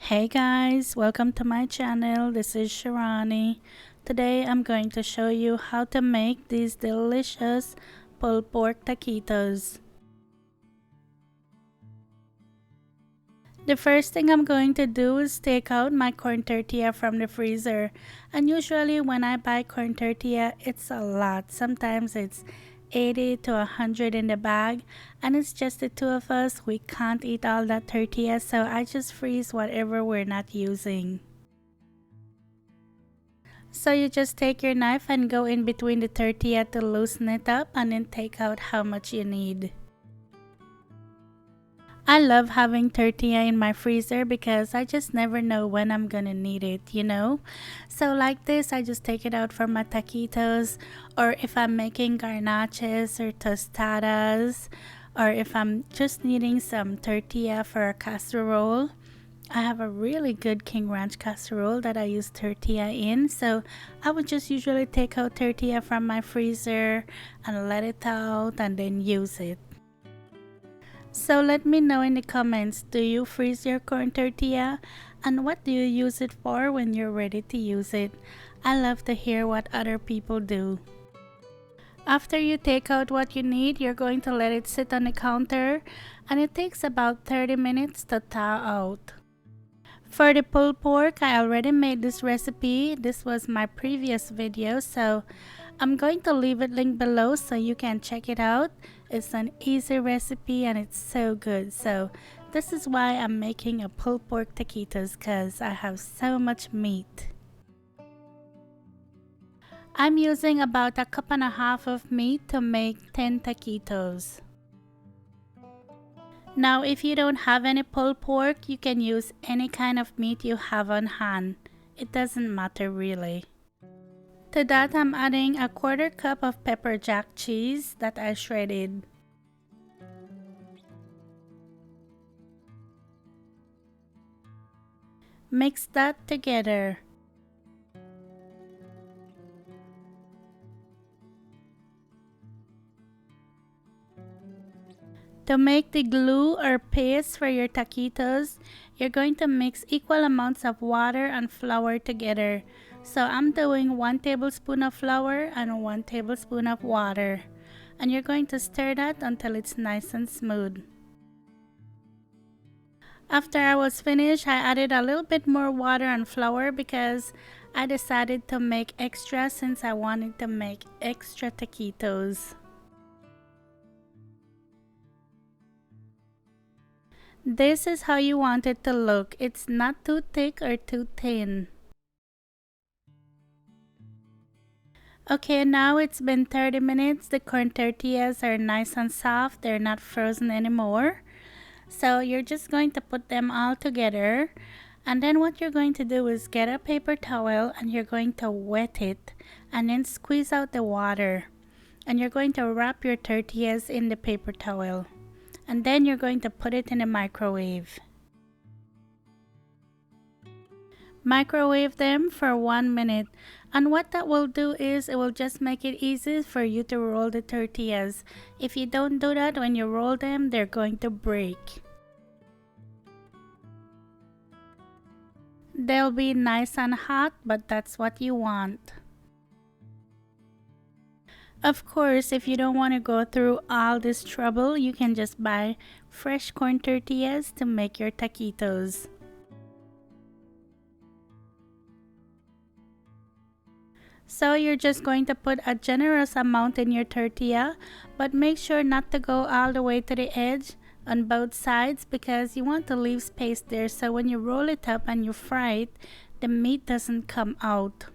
Hey guys, welcome to my channel. This is Shirani. Today I'm going to show you how to make these delicious pulled pork taquitos. The first thing I'm going to do is take out my corn tortilla from the freezer. And usually when I buy corn tortilla, it's a lot. Sometimes it's 80 to 100 in the bag, and it's just the two of us. We can't eat all that tortilla, so I just freeze whatever we're not using. So you just take your knife and go in between the tortilla to loosen it up, and then take out how much you need. I love having tortilla in my freezer because I just never know when I'm gonna need it. So like this, I just take it out for my taquitos, or if I'm making garnaches or tostadas, or if I'm just needing some tortilla for a casserole. I have a really good King Ranch casserole that I use tortilla in, so I would just usually take out tortilla from my freezer and let it out and then use it. So let me know in the comments, do you freeze your corn tortilla? And what do you use it for when you're ready to use it? I love to hear what other people do. After you take out what you need, you're going to let it sit on the counter, and it takes about 30 minutes to thaw out. For the pulled pork, I already made this recipe. This was my previous video, so I'm going to leave it linked below so you can check it out. It's an easy recipe and it's so good. So this is why I'm making a pulled pork taquitos, because I have so much meat. I'm using about a cup and a half of meat to make 10 taquitos. Now if you don't have any pulled pork, you can use any kind of meat you have on hand. It doesn't matter really. To that, I'm adding a quarter cup of pepper jack cheese that I shredded. Mix that together. To make the glue or paste for your taquitos, you're going to mix equal amounts of water and flour together. So I'm doing 1 tablespoon of flour and 1 tablespoon of water. And you're going to stir that until it's nice and smooth. After I was finished, I added a little bit more water and flour because I decided to make extra since I wanted to make extra taquitos. This is how you want it to look. It's not too thick or too thin. Okay, now it's been 30 minutes. The corn tortillas are nice and soft. They're not frozen anymore. So you're just going to put them all together. And then what you're going to do is get a paper towel and you're going to wet it and then squeeze out the water. And you're going to wrap your tortillas in the paper towel. And then you're going to put it in the microwave. Microwave them for 1 minute, and what that will do is it will just make it easy for you to roll the tortillas. If you don't do that when you roll them, they're going to break. They'll be nice and hot, but that's what you want. Of course, if you don't want to go through all this trouble, you can just buy fresh corn tortillas to make your taquitos. So you're just going to put a generous amount in your tortilla, but make sure not to go all the way to the edge on both sides because you want to leave space there so when you roll it up and you fry it, the meat doesn't come out.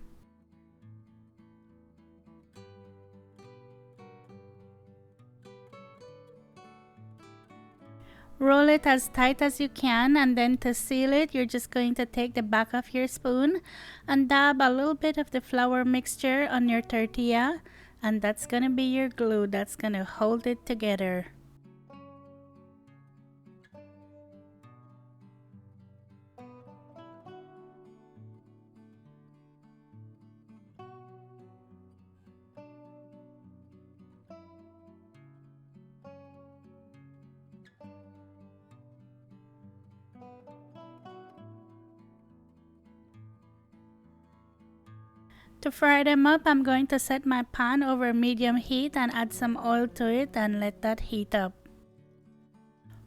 Roll it as tight as you can, and then to seal it, you're just going to take the back of your spoon and dab a little bit of the flour mixture on your tortilla, and that's going to be your glue that's going to hold it together. To fry them up, I'm going to set my pan over medium heat and add some oil to it and let that heat up.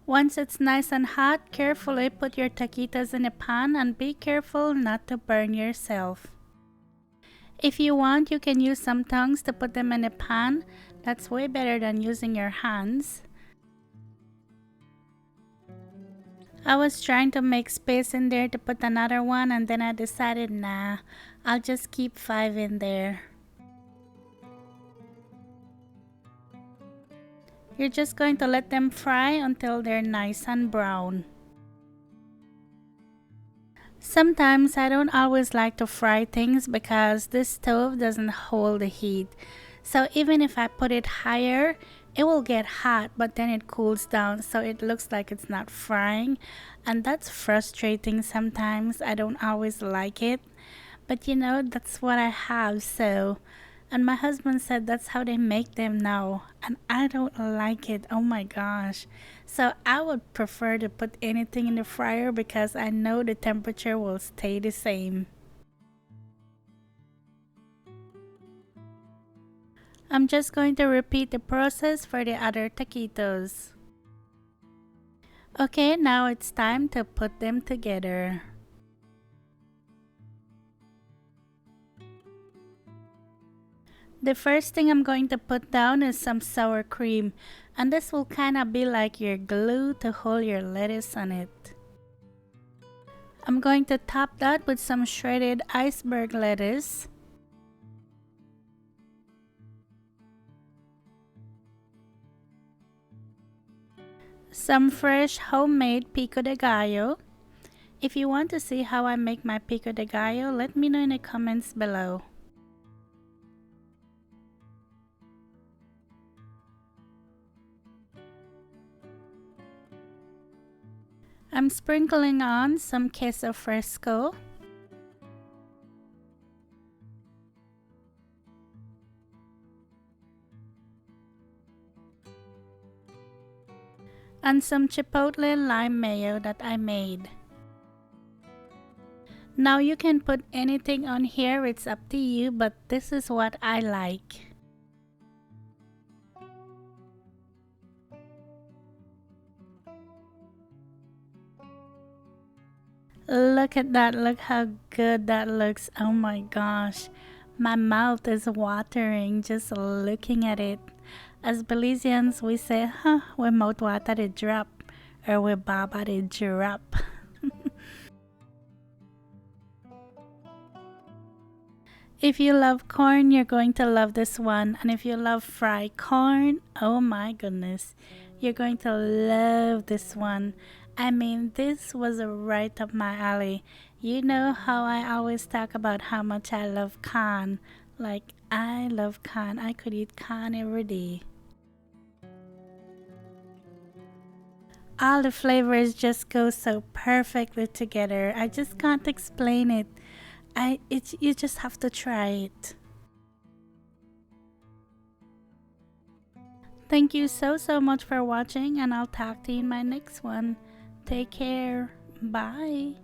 Once it's nice and hot, carefully put your taquitos in a pan and be careful not to burn yourself. If you want, you can use some tongs to put them in a pan. That's way better than using your hands. I was trying to make space in there to put another one, and then I decided, nah, I'll just keep 5 in there. You're just going to let them fry until they're nice and brown. Sometimes I don't always like to fry things because this stove doesn't hold the heat. So even if I put it higher, it will get hot, but then it cools down, so it looks like it's not frying, and that's frustrating sometimes. I don't always like it, but you know, that's what I have. So, and my husband said that's how they make them now, and I don't like it. Oh my gosh. So I would prefer to put anything in the fryer because I know the temperature will stay the same. I'm just going to repeat the process for the other taquitos. Okay, now it's time to put them together. The first thing I'm going to put down is some sour cream, and this will kind of be like your glue to hold your lettuce on it. I'm going to top that with some shredded iceberg lettuce, some fresh homemade pico de gallo. If you want to see how I make my pico de gallo, let me know in the comments below. I'm sprinkling on some queso fresco, and some Chipotle lime mayo that I made. Now you can put anything on here, it's up to you, but this is what I like. Look at that, look how good that looks. Oh my gosh, my mouth is watering just looking at it. As Belizeans, we say, huh, we mouth water the drop, or we baba the drop. If you love corn, you're going to love this one. And if you love fried corn, oh my goodness, you're going to love this one. I mean, this was right up my alley. You know how I always talk about how much I love corn. Like, I love corn. I could eat corn every day. All the flavors just go so perfectly together. I just can't explain it. You just have to try it. Thank you so much for watching, and I'll talk to you in my next one. Take care. Bye.